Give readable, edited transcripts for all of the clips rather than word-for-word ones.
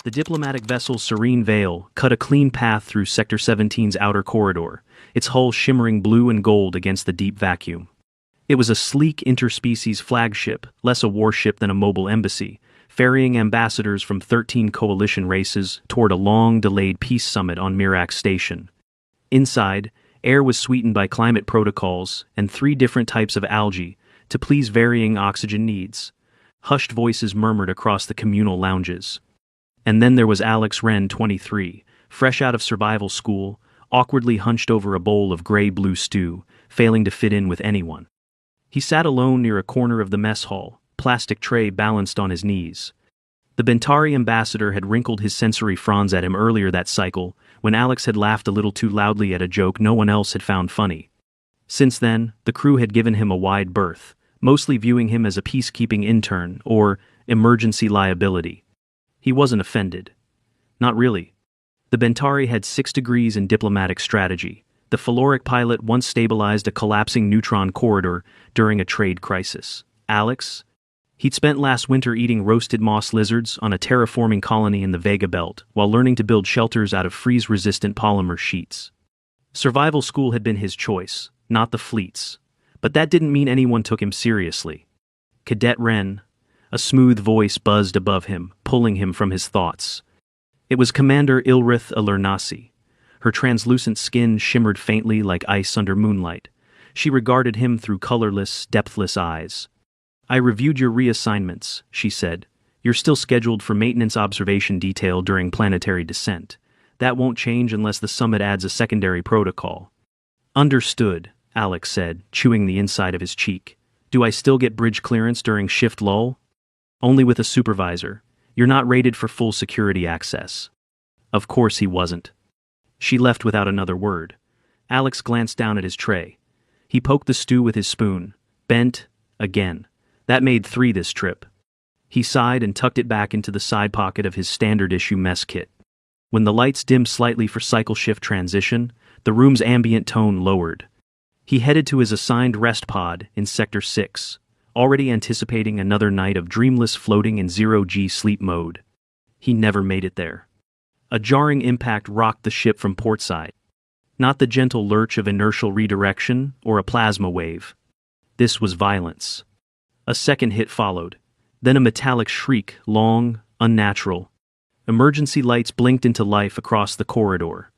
The diplomatic vessel's serene veil cut a clean path through Sector 17's outer corridor, its hull shimmering blue and gold against the deep vacuum. It was a sleek interspecies flagship, less a warship than a mobile embassy, ferrying ambassadors from 13 coalition races toward a long-delayed peace summit on Mirax Station. Inside, air was sweetened by climate protocols and 3 different types of algae to please varying oxygen needs. Hushed voices murmured across the communal lounges. And then there was Alex Wren, 23, fresh out of survival school, awkwardly hunched over a bowl of gray-blue stew, failing to fit in with anyone. He sat alone near a corner of the mess hall, plastic tray balanced on his knees. The Bentari ambassador had wrinkled his sensory fronds at him earlier that cycle, when Alex had laughed a little too loudly at a joke no one else had found funny. Since then, the crew had given him a wide berth, mostly viewing him as a peacekeeping intern or emergency liability. He wasn't offended. Not really. The Bentari had 6 degrees in diplomatic strategy. The Phaloric pilot once stabilized a collapsing neutron corridor during a trade crisis. Alex? He'd spent last winter eating roasted moss lizards on a terraforming colony in the Vega Belt while learning to build shelters out of freeze-resistant polymer sheets. Survival school had been his choice, not the fleet's. But that didn't mean anyone took him seriously. Cadet Wren. A smooth voice buzzed above him, pulling him from his thoughts. It was Commander Ilrith Alernasi. Her translucent skin shimmered faintly like ice under moonlight. She regarded him through colorless, depthless eyes. "I reviewed your reassignments," she said. "You're still scheduled for maintenance observation detail during planetary descent. That won't change unless the summit adds a secondary protocol." "Understood," Alex said, chewing the inside of his cheek. "Do I still get bridge clearance during shift lull?" "Only with a supervisor. You're not rated for full security access." Of course he wasn't. She left without another word. Alex glanced down at his tray. He poked the stew with his spoon. Bent, again. That made 3 this trip. He sighed and tucked it back into the side pocket of his standard-issue mess kit. When the lights dimmed slightly for cycle shift transition, the room's ambient tone lowered. He headed to his assigned rest pod in Sector 6, already anticipating another night of dreamless floating in zero-G sleep mode. He never made it there. A jarring impact rocked the ship from portside. Not the gentle lurch of inertial redirection or a plasma wave. This was violence. A second hit followed, then a metallic shriek, long, unnatural. Emergency lights blinked into life across the corridor.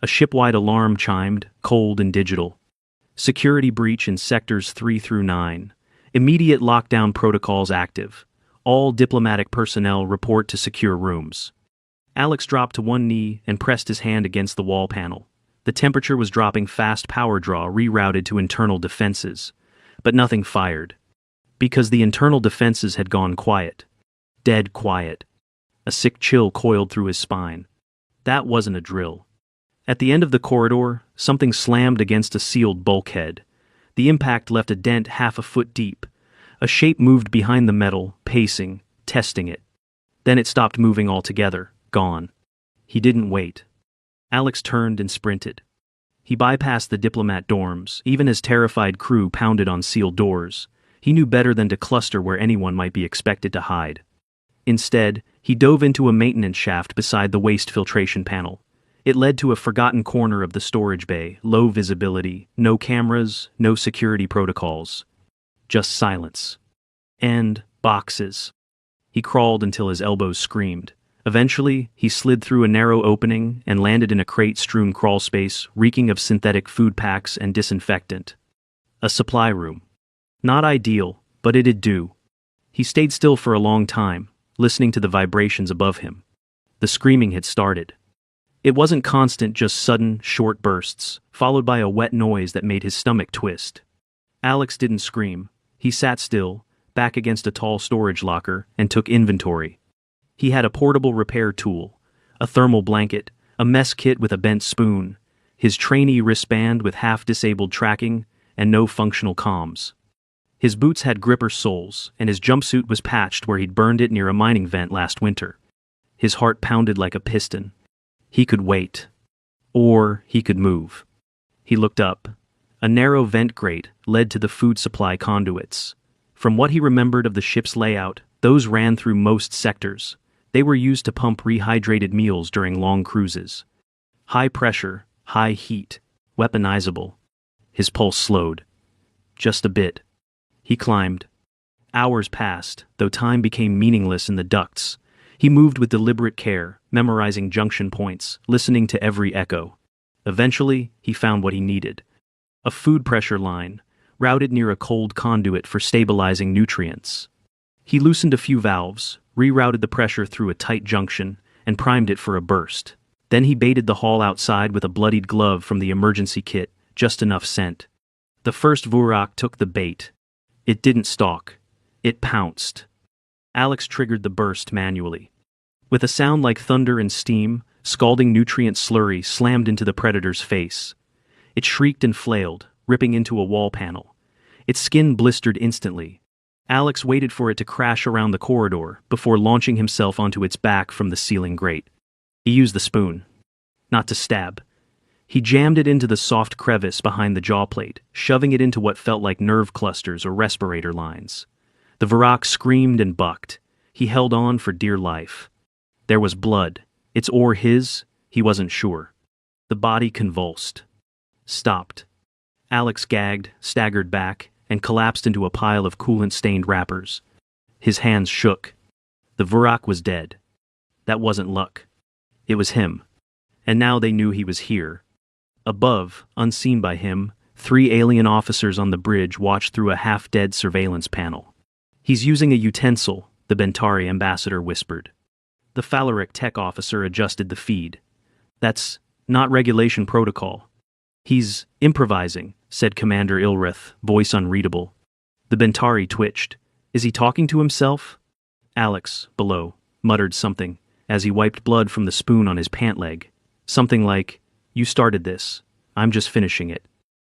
A ship-wide alarm chimed, cold and digital. Security breach in Sectors 3 through 9. Immediate lockdown protocols active. All diplomatic personnel report to secure rooms. Alex dropped to one knee and pressed his hand against the wall panel. The temperature was dropping fast power draw rerouted to internal defenses. But nothing fired. Because the internal defenses had gone quiet. Dead quiet. A sick chill coiled through his spine. That wasn't a drill. At the end of the corridor, something slammed against a sealed bulkhead. The impact left a dent half a foot deep. A shape moved behind the metal, pacing, testing it. Then it stopped moving altogether, gone. He didn't wait. Alex turned and sprinted. He bypassed the diplomat dorms, even as terrified crew pounded on sealed doors. He knew better than to cluster where anyone might be expected to hide. Instead, he dove into a maintenance shaft beside the waste filtration panel. It led to a forgotten corner of the storage bay, low visibility, no cameras, no security protocols. Just silence. And boxes. He crawled until his elbows screamed. Eventually, he slid through a narrow opening and landed in a crate-strewn crawlspace reeking of synthetic food packs and disinfectant. A supply room. Not ideal, but it'd do. He stayed still for a long time, listening to the vibrations above him. The screaming had started. It wasn't constant, just sudden, short bursts, followed by a wet noise that made his stomach twist. Alex didn't scream. He sat still, back against a tall storage locker, and took inventory. He had a portable repair tool, a thermal blanket, a mess kit with a bent spoon, his trainee wristband with half-disabled tracking, and no functional comms. His boots had gripper soles, and his jumpsuit was patched where he'd burned it near a mining vent last winter. His heart pounded like a piston. He could wait. Or he could move. He looked up. A narrow vent grate led to the food supply conduits. From what he remembered of the ship's layout, those ran through most sectors. They were used to pump rehydrated meals during long cruises. High pressure, high heat, weaponizable. His pulse slowed. Just a bit. He climbed. Hours passed, though time became meaningless in the ducts. He moved with deliberate care, memorizing junction points, listening to every echo. Eventually, he found what he needed. A food pressure line, routed near a cold conduit for stabilizing nutrients. He loosened a few valves, rerouted the pressure through a tight junction, and primed it for a burst. Then he baited the haul outside with a bloodied glove from the emergency kit, just enough scent. The first Vurak took the bait. It didn't stalk. It pounced. Alex triggered the burst manually. With a sound like thunder and steam, scalding nutrient slurry slammed into the predator's face. It shrieked and flailed, ripping into a wall panel. Its skin blistered instantly. Alex waited for it to crash around the corridor before launching himself onto its back from the ceiling grate. He used the spoon. Not to stab. He jammed it into the soft crevice behind the jawplate, shoving it into what felt like nerve clusters or respirator lines. The Vurak screamed and bucked. He held on for dear life. There was blood. Its or his? He wasn't sure. The body convulsed. Stopped. Alex gagged, staggered back, and collapsed into a pile of coolant-stained wrappers. His hands shook. The Vurak was dead. That wasn't luck. It was him. And now they knew he was here. Above, unseen by him, 3 alien officers on the bridge watched through a half-dead surveillance panel. "He's using a utensil," the Bentari ambassador whispered. The Phalaric tech officer adjusted the feed. "That's not regulation protocol." "He's improvising," said Commander Ilrith, voice unreadable. The Bentari twitched. "Is he talking to himself?" Alex, below, muttered something as he wiped blood from the spoon on his pant leg. Something like, "You started this. I'm just finishing it."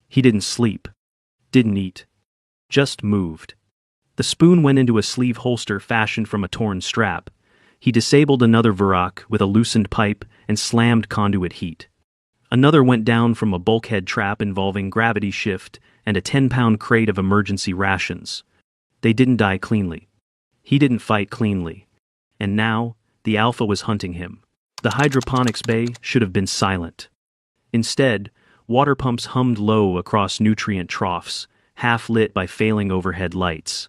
He didn't sleep. Didn't eat. Just moved. The spoon went into a sleeve holster fashioned from a torn strap. He disabled another Vurak with a loosened pipe and slammed conduit heat. Another went down from a bulkhead trap involving gravity shift and a 10-pound crate of emergency rations. They didn't die cleanly. He didn't fight cleanly. And now, the Alpha was hunting him. The hydroponics bay should have been silent. Instead, water pumps hummed low across nutrient troughs, half lit by failing overhead lights.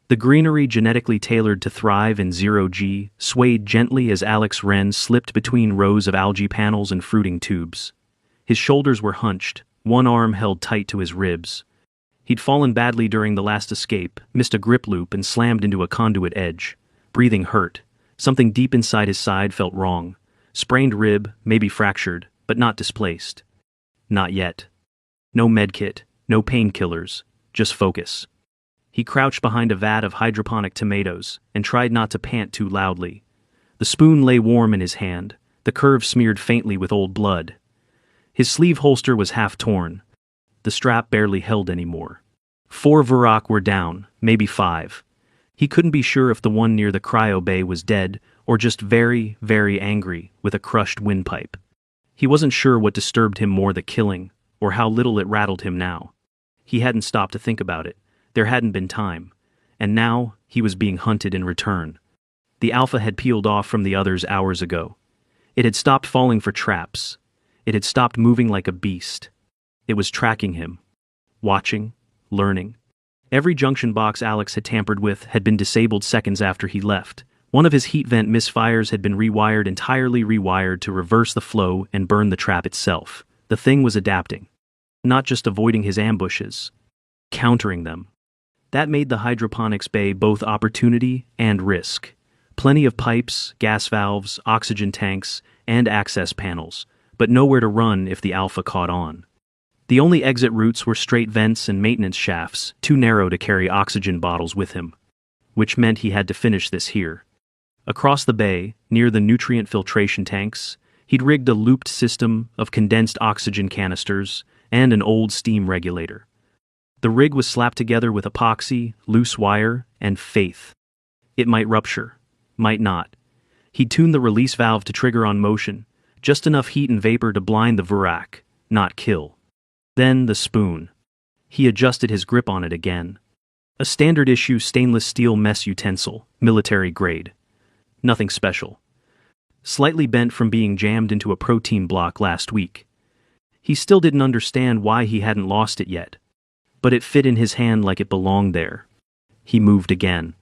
The greenery genetically tailored to thrive in zero-G swayed gently as Alex Wren slipped between rows of algae panels and fruiting tubes. His shoulders were hunched, one arm held tight to his ribs. He'd fallen badly during the last escape, missed a grip loop and slammed into a conduit edge. Breathing hurt. Something deep inside his side felt wrong. Sprained rib, maybe fractured, but not displaced. Not yet. No medkit, no painkillers, just focus. He crouched behind a vat of hydroponic tomatoes and tried not to pant too loudly. The spoon lay warm in his hand, the curve smeared faintly with old blood. His sleeve holster was half torn. The strap barely held anymore. 4 Vurak were down, maybe 5. He couldn't be sure if the one near the cryo bay was dead or just very, very angry with a crushed windpipe. He wasn't sure what disturbed him more, the killing, or how little it rattled him now. He hadn't stopped to think about it. There hadn't been time. And now, he was being hunted in return. The Alpha had peeled off from the others hours ago. It had stopped falling for traps. It had stopped moving like a beast. It was tracking him. Watching. Learning. Every junction box Alex had tampered with had been disabled seconds after he left. One of his heat vent misfires had been entirely rewired to reverse the flow and burn the trap itself. The thing was adapting. Not just avoiding his ambushes. Countering them. That made the hydroponics bay both opportunity and risk. Plenty of pipes, gas valves, oxygen tanks, and access panels, but nowhere to run if the Alpha caught on. The only exit routes were straight vents and maintenance shafts, too narrow to carry oxygen bottles with him. Which meant he had to finish this here. Across the bay, near the nutrient filtration tanks, he'd rigged a looped system of condensed oxygen canisters and an old steam regulator. The rig was slapped together with epoxy, loose wire, and faith. It might rupture, might not. He'd tuned the release valve to trigger on motion, just enough heat and vapor to blind the Vurak, not kill. Then the spoon. He adjusted his grip on it again. A standard-issue stainless steel mess utensil, military grade. Nothing special. Slightly bent from being jammed into a protein block last week. He still didn't understand why he hadn't lost it yet. But it fit in his hand like it belonged there. He moved again.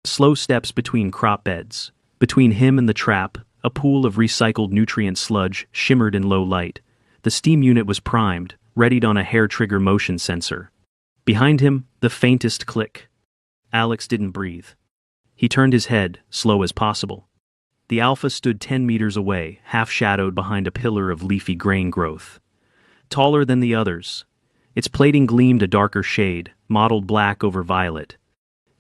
Slow steps between crop beds. Between him and the trap, a pool of recycled nutrient sludge shimmered in low light. The steam unit was primed, readied on a hair-trigger motion sensor. Behind him, the faintest click. Alex didn't breathe. He turned his head, slow as possible. The Alpha stood 10 meters away, half-shadowed behind a pillar of leafy grain growth. Taller than the others. Its plating gleamed a darker shade, mottled black over violet.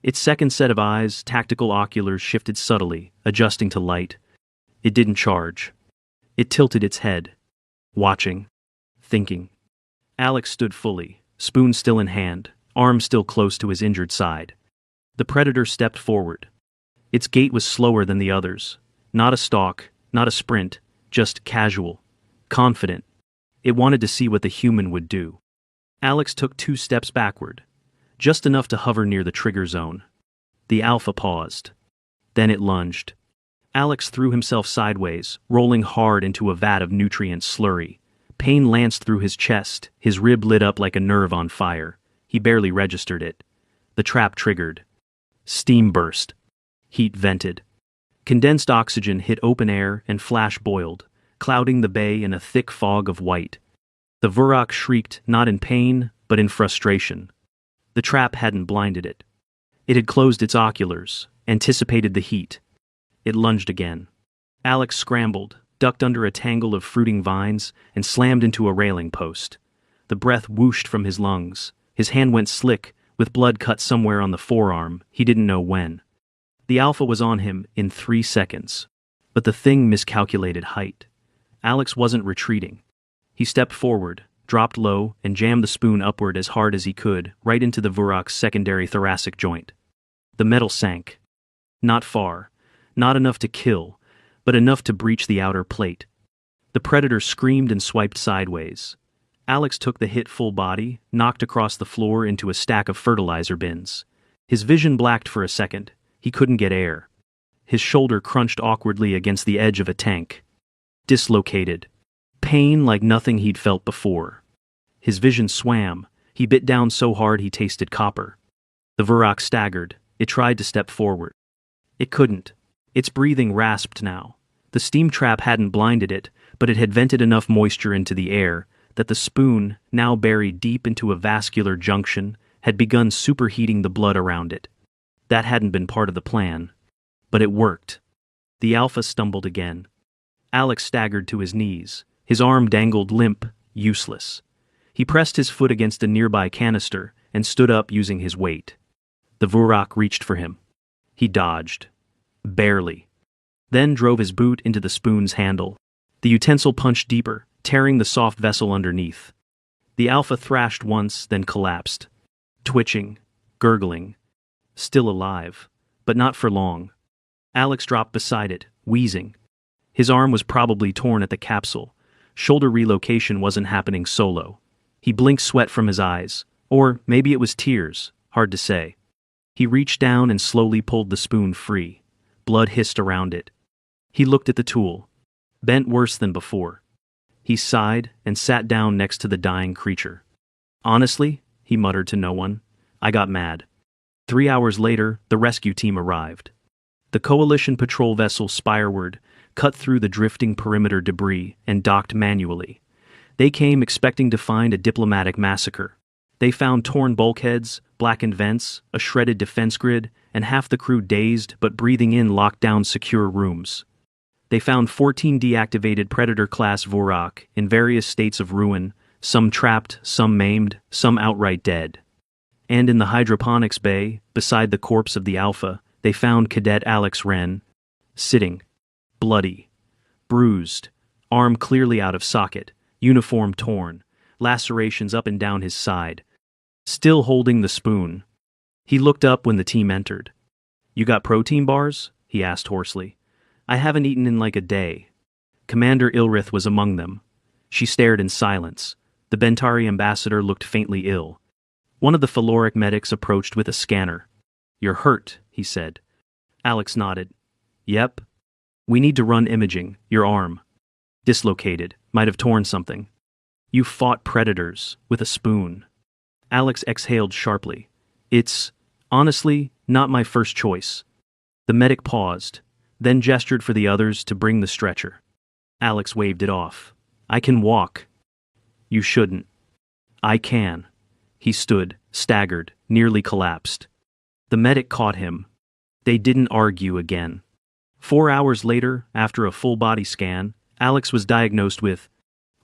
Its second set of eyes, tactical oculars, shifted subtly, adjusting to light. It didn't charge. It tilted its head. Watching. Thinking. Alex stood fully, spoon still in hand, arm still close to his injured side. The predator stepped forward. Its gait was slower than the others. Not a stalk, not a sprint, just casual. Confident. It wanted to see what the human would do. Alex took 2 steps backward. Just enough to hover near the trigger zone. The Alpha paused. Then it lunged. Alex threw himself sideways, rolling hard into a vat of nutrient slurry. Pain lanced through his chest, his rib lit up like a nerve on fire. He barely registered it. The trap triggered. Steam burst. Heat vented. Condensed oxygen hit open air and flash boiled, clouding the bay in a thick fog of white. The Vurak shrieked, not in pain, but in frustration. The trap hadn't blinded it. It had closed its oculars, anticipated the heat. It lunged again. Alex scrambled, ducked under a tangle of fruiting vines, and slammed into a railing post. The breath whooshed from his lungs. His hand went slick, with blood cut somewhere on the forearm, he didn't know when. The Alpha was on him in 3 seconds. But the thing miscalculated height. Alex wasn't retreating. He stepped forward, dropped low, and jammed the spoon upward as hard as he could, right into the Vurak's secondary thoracic joint. The metal sank. Not far. Not enough to kill, but enough to breach the outer plate. The predator screamed and swiped sideways. Alex took the hit full body, knocked across the floor into a stack of fertilizer bins. His vision blacked for a second. He couldn't get air. His shoulder crunched awkwardly against the edge of a tank. Dislocated. Pain like nothing he'd felt before. His vision swam. He bit down so hard he tasted copper. The Vurak staggered. It tried to step forward. It couldn't. Its breathing rasped now. The steam trap hadn't blinded it, but it had vented enough moisture into the air that the spoon, now buried deep into a vascular junction, had begun superheating the blood around it. That hadn't been part of the plan. But it worked. The Alpha stumbled again. Alex staggered to his knees. His arm dangled limp, useless. He pressed his foot against a nearby canister and stood up using his weight. The Vurak reached for him. He dodged. Barely. Then drove his boot into the spoon's handle. The utensil punched deeper, tearing the soft vessel underneath. The Alpha thrashed once, then collapsed. Twitching, gurgling. Still alive, but not for long. Alex dropped beside it, wheezing. His arm was probably torn at the capsule. Shoulder relocation wasn't happening solo. He blinked sweat from his eyes. Or maybe it was tears, hard to say. He reached down and slowly pulled the spoon free. Blood hissed around it. He looked at the tool. Bent worse than before. He sighed and sat down next to the dying creature. Honestly, he muttered to no one, I got mad. 3 hours later, the rescue team arrived. The Coalition patrol vessel Spireward cut through the drifting perimeter debris and docked manually. They came expecting to find a diplomatic massacre. They found torn bulkheads, blackened vents, a shredded defense grid, and half the crew dazed but breathing in locked-down secure rooms. They found 14 deactivated Predator-class Vurak in various states of ruin, some trapped, some maimed, some outright dead. And in the hydroponics bay, beside the corpse of the Alpha, they found Cadet Alex Wren, sitting, bloody, bruised, arm clearly out of socket, uniform torn, lacerations up and down his side, still holding the spoon. He looked up when the team entered. "You got protein bars?" he asked hoarsely. "I haven't eaten in like a day." Commander Ilrith was among them. She stared in silence. The Bentari ambassador looked faintly ill. One of the Phaloric medics approached with a scanner. "You're hurt," he said. Alex nodded. Yep. We need to run imaging. Your arm. Dislocated. Might have torn something. You fought predators with a spoon. Alex exhaled sharply. It's, honestly, not my first choice. The medic paused, then gestured for the others to bring the stretcher. Alex waved it off. I can walk. You shouldn't. I can. He stood, staggered, nearly collapsed. The medic caught him. They didn't argue again. 4 hours later, after a full-body scan, Alex was diagnosed with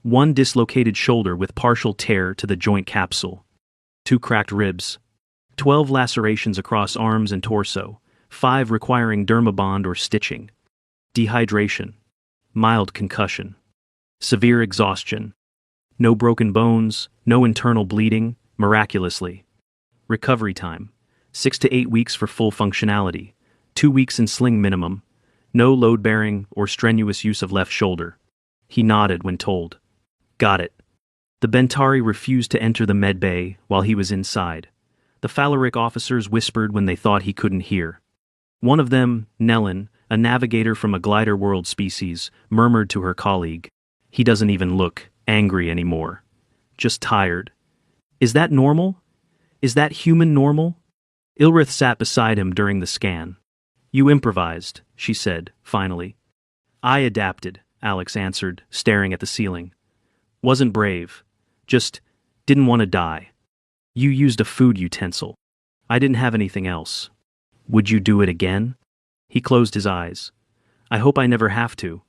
one dislocated shoulder with partial tear to the joint capsule, 2 cracked ribs, 12 lacerations across arms and torso, 5 requiring dermabond or stitching, dehydration, mild concussion, severe exhaustion, no broken bones, no internal bleeding, miraculously. Recovery time, 6 to 8 weeks for full functionality, 2 weeks in sling minimum, no load-bearing or strenuous use of left shoulder. He nodded when told. Got it. The Bentari refused to enter the med bay while he was inside. The Phalaric officers whispered when they thought he couldn't hear. One of them, Nellin, a navigator from a glider world species, murmured to her colleague, "He doesn't even look angry anymore. Just tired. Is that normal? Is that human normal?" Ilrith sat beside him during the scan. You improvised, she said, finally. I adapted, Alex answered, staring at the ceiling. Wasn't brave. Just didn't want to die. You used a food utensil. I didn't have anything else. Would you do it again? He closed his eyes. I hope I never have to.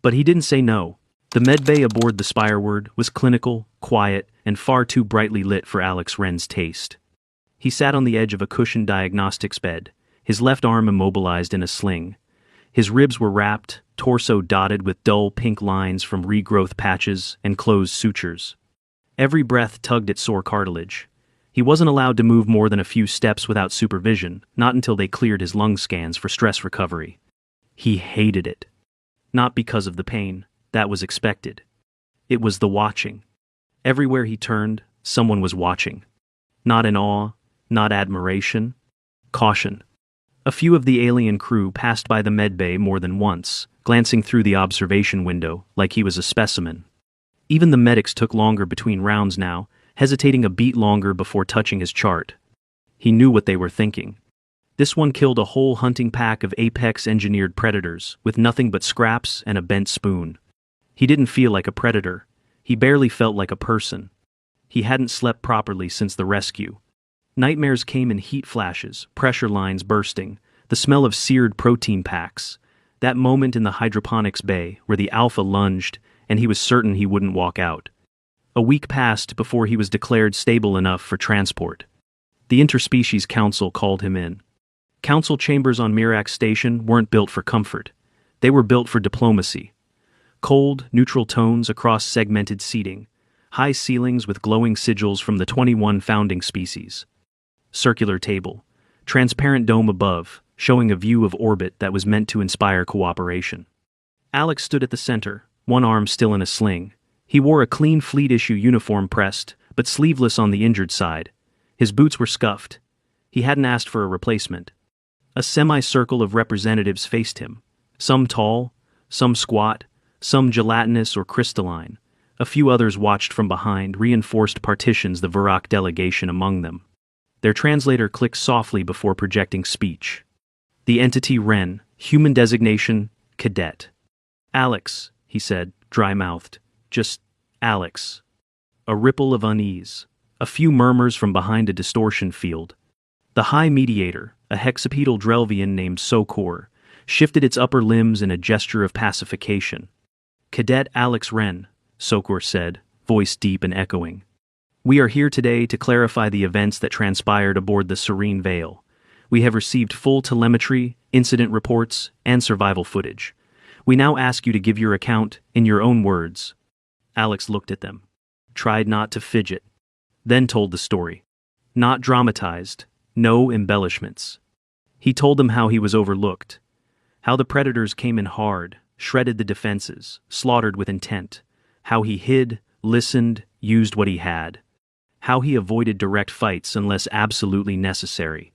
But he didn't say no. The medbay aboard the Spireward was clinical, quiet, and far too brightly lit for Alex Wren's taste. He sat on the edge of a cushioned diagnostics bed, his left arm immobilized in a sling. His ribs were wrapped, torso dotted with dull pink lines from regrowth patches and closed sutures. Every breath tugged at sore cartilage. He wasn't allowed to move more than a few steps without supervision, not until they cleared his lung scans for stress recovery. He hated it. Not because of the pain, that was expected. It was the watching. Everywhere he turned, someone was watching. Not in awe, not admiration, caution. A few of the alien crew passed by the medbay more than once, glancing through the observation window like he was a specimen. Even the medics took longer between rounds now, hesitating a beat longer before touching his chart. He knew what they were thinking. This one killed a whole hunting pack of apex-engineered predators with nothing but scraps and a bent spoon. He didn't feel like a predator. He barely felt like a person. He hadn't slept properly since the rescue. Nightmares came in heat flashes, pressure lines bursting, the smell of seared protein packs, that moment in the hydroponics bay where the Alpha lunged and he was certain he wouldn't walk out. A week passed before he was declared stable enough for transport. The Interspecies Council called him in. Council chambers on Mirax Station weren't built for comfort. They were built for diplomacy. Cold, neutral tones across segmented seating, high ceilings with glowing sigils from the 21 founding species. Circular table, transparent dome above, showing a view of orbit that was meant to inspire cooperation. Alex stood at the center, one arm still in a sling. He wore a clean fleet-issue uniform pressed, but sleeveless on the injured side. His boots were scuffed. He hadn't asked for a replacement. A semicircle of representatives faced him, some tall, some squat, some gelatinous or crystalline. A few others watched from behind reinforced partitions the Virak delegation among them. Their translator clicked softly before projecting speech. The entity Wren, human designation, Cadet. Alex, he said, dry-mouthed. Just Alex. A ripple of unease. A few murmurs from behind a distortion field. The High Mediator, a hexapedal Drelvian named Stor, shifted its upper limbs in a gesture of pacification. Cadet Alex Wren, Stor said, voice deep and echoing. We are here today to clarify the events that transpired aboard the Serene Veil. We have received full telemetry, incident reports, and survival footage. We now ask you to give your account in your own words. Alex looked at them, tried not to fidget, then told the story. Not dramatized, no embellishments. He told them how he was overlooked, how the predators came in hard, shredded the defenses, slaughtered with intent, how he hid, listened, used what he had, how he avoided direct fights unless absolutely necessary.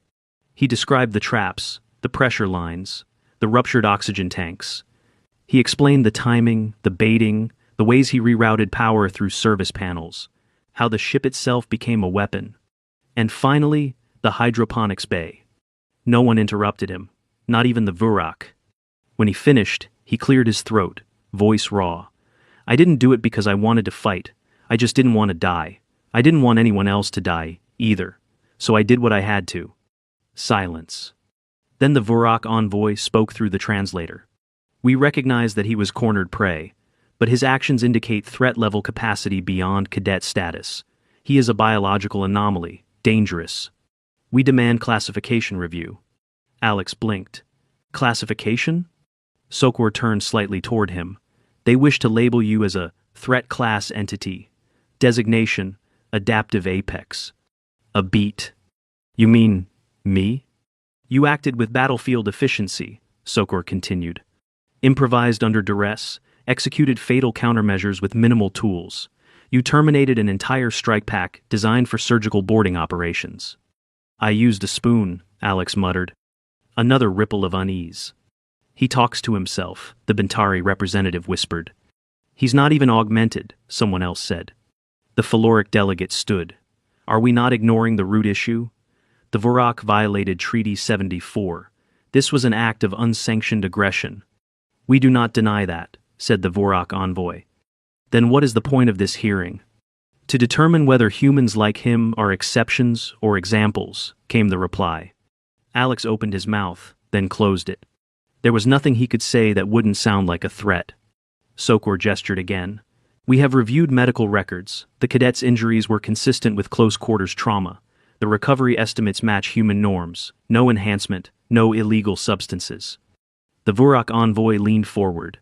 He described the traps, the pressure lines, the ruptured oxygen tanks. He explained the timing, the baiting, the ways he rerouted power through service panels, how the ship itself became a weapon. And finally, the hydroponics bay. No one interrupted him, not even the Vurak. When he finished, he cleared his throat, voice raw. I didn't do it because I wanted to fight. I just didn't want to die. I didn't want anyone else to die, either. So I did what I had to. Silence. Then the Vurak envoy spoke through the translator. We recognize that he was cornered prey, but his actions indicate threat level capacity beyond cadet status. He is a biological anomaly, dangerous. We demand classification review. Alex blinked. Classification? Sokor turned slightly toward him. They wish to label you as a threat class entity. Designation, adaptive apex. A beat. You mean me? You acted with battlefield efficiency, Sokor continued. Improvised under duress, executed fatal countermeasures with minimal tools. You terminated an entire strike pack designed for surgical boarding operations. I used a spoon, Alex muttered. Another ripple of unease. He talks to himself, the Bentari representative whispered. He's not even augmented, someone else said. The Phaloric delegate stood. Are we not ignoring the root issue? The Vurak violated Treaty 74. This was an act of unsanctioned aggression. We do not deny that, said the Vurak envoy. Then what is the point of this hearing? To determine whether humans like him are exceptions or examples, came the reply. Alex opened his mouth, then closed it. There was nothing he could say that wouldn't sound like a threat. Sokor gestured again. We have reviewed medical records. The cadet's injuries were consistent with close-quarters trauma. The recovery estimates match human norms. No enhancement, no illegal substances. The Vurak envoy leaned forward.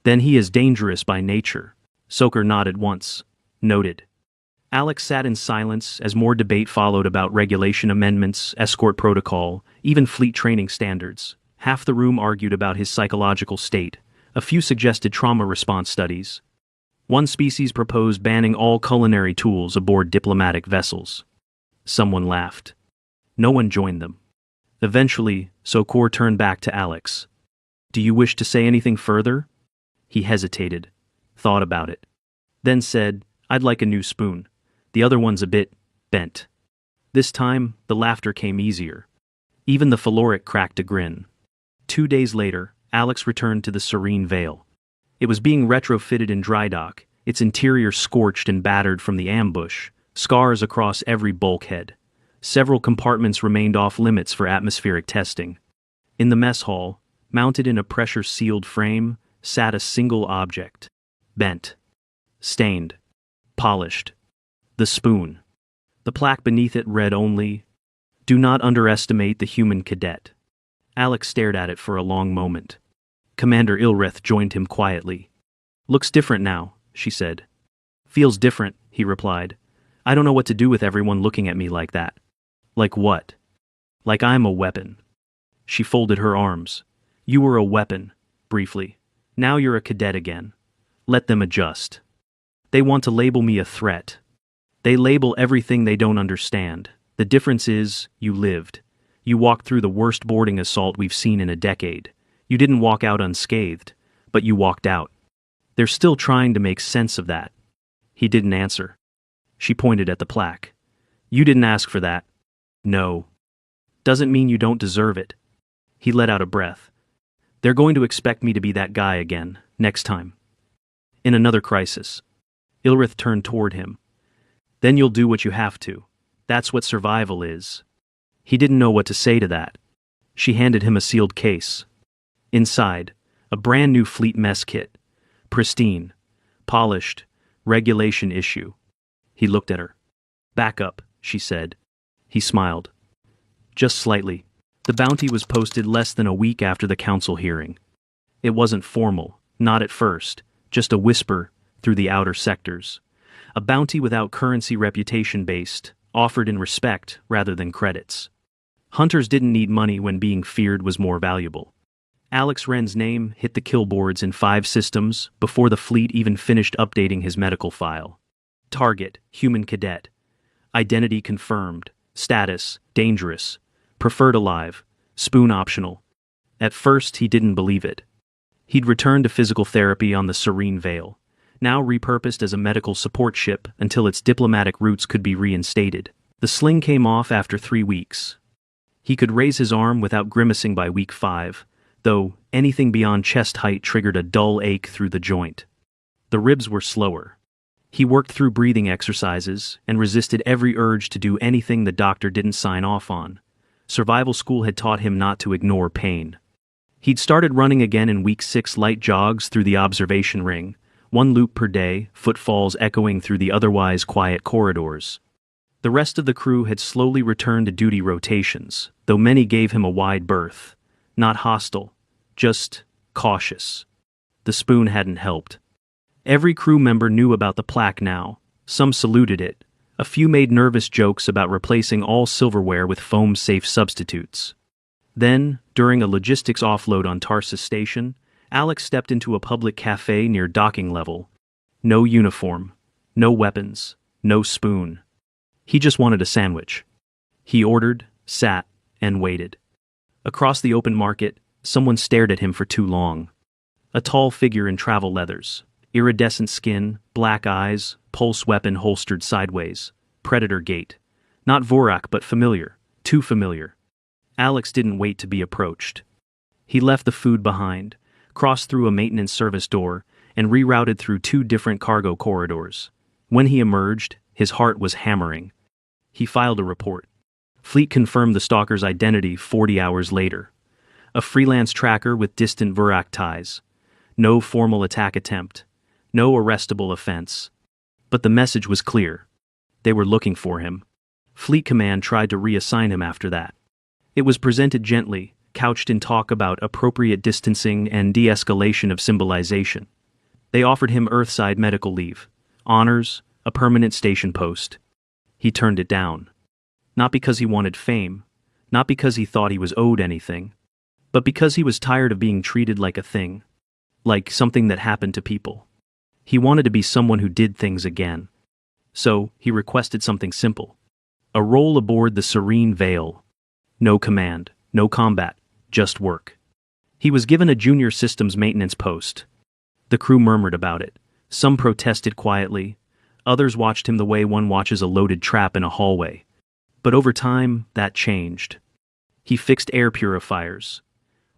Then he is dangerous by nature. Sokor nodded once. Noted. Alex sat in silence as more debate followed about regulation amendments, escort protocol, even fleet training standards. Half the room argued about his psychological state. A few suggested trauma response studies. One species proposed banning all culinary tools aboard diplomatic vessels. Someone laughed. No one joined them. Eventually, Sokor turned back to Alex. Do you wish to say anything further? He hesitated, thought about it. Then said, I'd like a new spoon. The other one's a bit bent. This time, the laughter came easier. Even the Phaloric cracked a grin. 2 days later, Alex returned to the Serene Vale. It was being retrofitted in dry dock, its interior scorched and battered from the ambush, scars across every bulkhead. Several compartments remained off limits for atmospheric testing. In the mess hall, mounted in a pressure-sealed frame, sat a single object. Bent. Stained. Polished. The spoon. The plaque beneath it read only, Do not underestimate the human cadet. Alex stared at it for a long moment. Commander Ilrith joined him quietly. Looks different now, she said. Feels different, he replied. I don't know what to do with everyone looking at me like that. Like what? Like I'm a weapon. She folded her arms. You were a weapon, briefly. Now you're a cadet again. Let them adjust. They want to label me a threat. They label everything they don't understand. The difference is, you lived. You walked through the worst boarding assault we've seen in a decade. You didn't walk out unscathed, but you walked out. They're still trying to make sense of that. He didn't answer. She pointed at the plaque. You didn't ask for that. No. Doesn't mean you don't deserve it. He let out a breath. They're going to expect me to be that guy again, next time. In another crisis. Ilrith turned toward him. Then you'll do what you have to. That's what survival is. He didn't know what to say to that. She handed him a sealed case. Inside, a brand new fleet mess kit. Pristine. Polished. Regulation issue. He looked at her. Back up, she said. He smiled. Just slightly. The bounty was posted less than a week after the council hearing. It wasn't formal, not at first, just a whisper through the outer sectors. A bounty without currency, reputation-based, offered in respect rather than credits. Hunters didn't need money when being feared was more valuable. Alex Wren's name hit the kill boards in 5 systems before the fleet even finished updating his medical file. Target, human cadet. Identity confirmed. Status, dangerous. Preferred alive. Spoon optional. At first, he didn't believe it. He'd returned to physical therapy on the Serene Vale, now repurposed as a medical support ship until its diplomatic roots could be reinstated. The sling came off after 3 weeks. He could raise his arm without grimacing by week 5, though anything beyond chest height triggered a dull ache through the joint. The ribs were slower. He worked through breathing exercises and resisted every urge to do anything the doctor didn't sign off on. Survival school had taught him not to ignore pain. He'd started running again in week 6, light jogs through the observation ring, 1 loop per day, footfalls echoing through the otherwise quiet corridors. The rest of the crew had slowly returned to duty rotations, though many gave him a wide berth. Not hostile, just cautious. The spoon hadn't helped. Every crew member knew about the plaque now. Some saluted it. A few made nervous jokes about replacing all silverware with foam-safe substitutes. Then, during a logistics offload on Tarsus Station, Alex stepped into a public cafe near docking level. No uniform, no weapons, no spoon. He just wanted a sandwich. He ordered, sat, and waited. Across the open market, someone stared at him for too long. A tall figure in travel leathers, iridescent skin, black eyes, pulse weapon holstered sideways, predator gait. Not Vorak but familiar, too familiar. Alex didn't wait to be approached. He left the food behind, crossed through a maintenance service door, and rerouted through 2 different cargo corridors. When he emerged, his heart was hammering. He filed a report. Fleet confirmed the stalker's identity 40 hours later. A freelance tracker with distant Vorak ties. No formal attack attempt. No arrestable offense. But the message was clear. They were looking for him. Fleet Command tried to reassign him after that. It was presented gently, couched in talk about appropriate distancing and de-escalation of symbolization. They offered him Earthside medical leave, honors, a permanent station post. He turned it down. Not because he wanted fame, not because he thought he was owed anything, but because he was tired of being treated like a thing, like something that happened to people. He wanted to be someone who did things again. So, he requested something simple. A role aboard the Serene Vale. No command, no combat, just work. He was given a junior systems maintenance post. The crew murmured about it. Some protested quietly. Others watched him the way one watches a loaded trap in a hallway. But over time, that changed. He fixed air purifiers,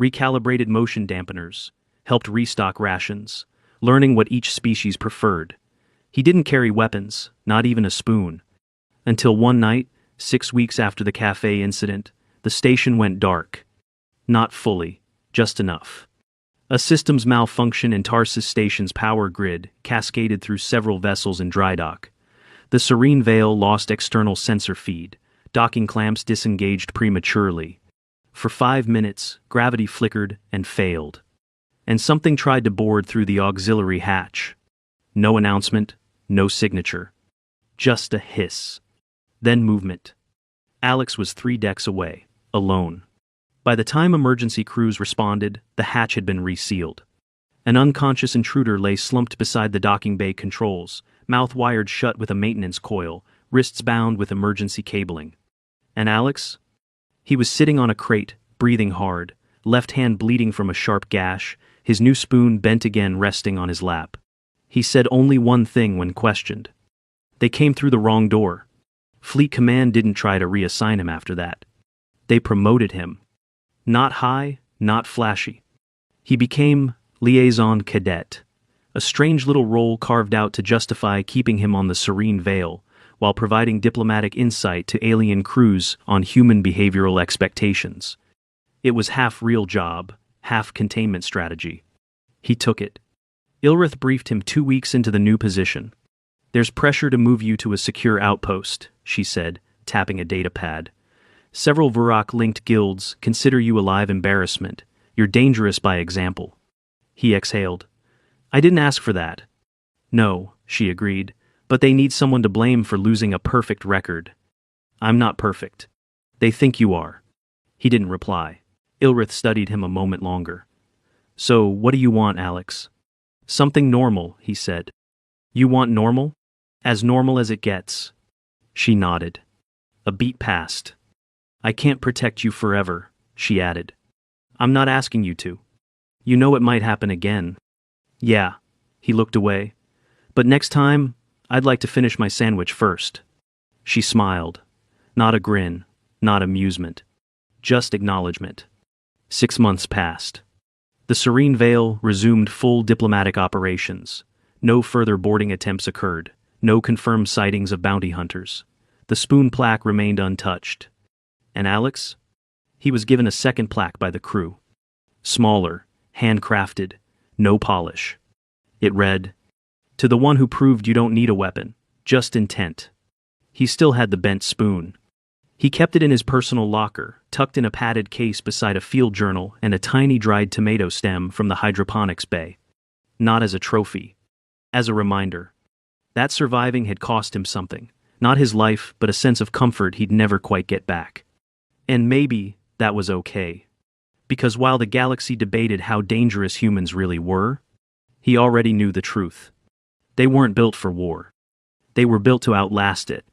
recalibrated motion dampeners, helped restock rations, learning what each species preferred. He didn't carry weapons, not even a spoon. Until one night, 6 weeks after the cafe incident, the station went dark. Not fully, just enough. A systems malfunction in Tarsus Station's power grid cascaded through several vessels in dry dock. The Serene Vale lost external sensor feed. Docking clamps disengaged prematurely. For 5 minutes, gravity flickered and failed. And something tried to board through the auxiliary hatch. No announcement, no signature. Just a hiss. Then movement. Alex was 3 decks away, alone. By the time emergency crews responded, the hatch had been resealed. An unconscious intruder lay slumped beside the docking bay controls, mouth wired shut with a maintenance coil, wrists bound with emergency cabling. And Alex? He was sitting on a crate, breathing hard, left hand bleeding from a sharp gash, his new spoon bent again resting on his lap. He said only one thing when questioned. They came through the wrong door. Fleet Command didn't try to reassign him after that. They promoted him. Not high, not flashy. He became Liaison Cadet, a strange little role carved out to justify keeping him on the Serene Vale, while providing diplomatic insight to alien crews on human behavioral expectations. It was half real job, half containment strategy. He took it. Ilrith briefed him 2 weeks into the new position. "There's pressure to move you to a secure outpost," she said, tapping a data pad. "Several Vorak-linked guilds consider you a live embarrassment. You're dangerous by example." He exhaled. "I didn't ask for that." "No," she agreed, "but they need someone to blame for losing a perfect record." "I'm not perfect." "They think you are." He didn't reply. Ilrith studied him a moment longer. "So, what do you want, Alex?" "Something normal," he said. "You want normal?" "As normal as it gets." She nodded. A beat passed. "I can't protect you forever," she added. I'm not asking you to. You know it might happen again. Yeah. He looked away. But next time, I'd like to finish my sandwich first. She smiled. Not a grin, not amusement. Just acknowledgement. 6 months passed. The Serene Vale resumed full diplomatic operations. No further boarding attempts occurred. No confirmed sightings of bounty hunters. The spoon plaque remained untouched. And Alex? He was given a second plaque by the crew. Smaller, handcrafted, no polish. It read, "To the one who proved you don't need a weapon, just intent." He still had the bent spoon. He kept it in his personal locker, tucked in a padded case beside a field journal and a tiny dried tomato stem from the hydroponics bay. Not as a trophy. As a reminder. That surviving had cost him something. Not his life, but a sense of comfort he'd never quite get back. And maybe that was okay. Because while the galaxy debated how dangerous humans really were, he already knew the truth. They weren't built for war. They were built to outlast it.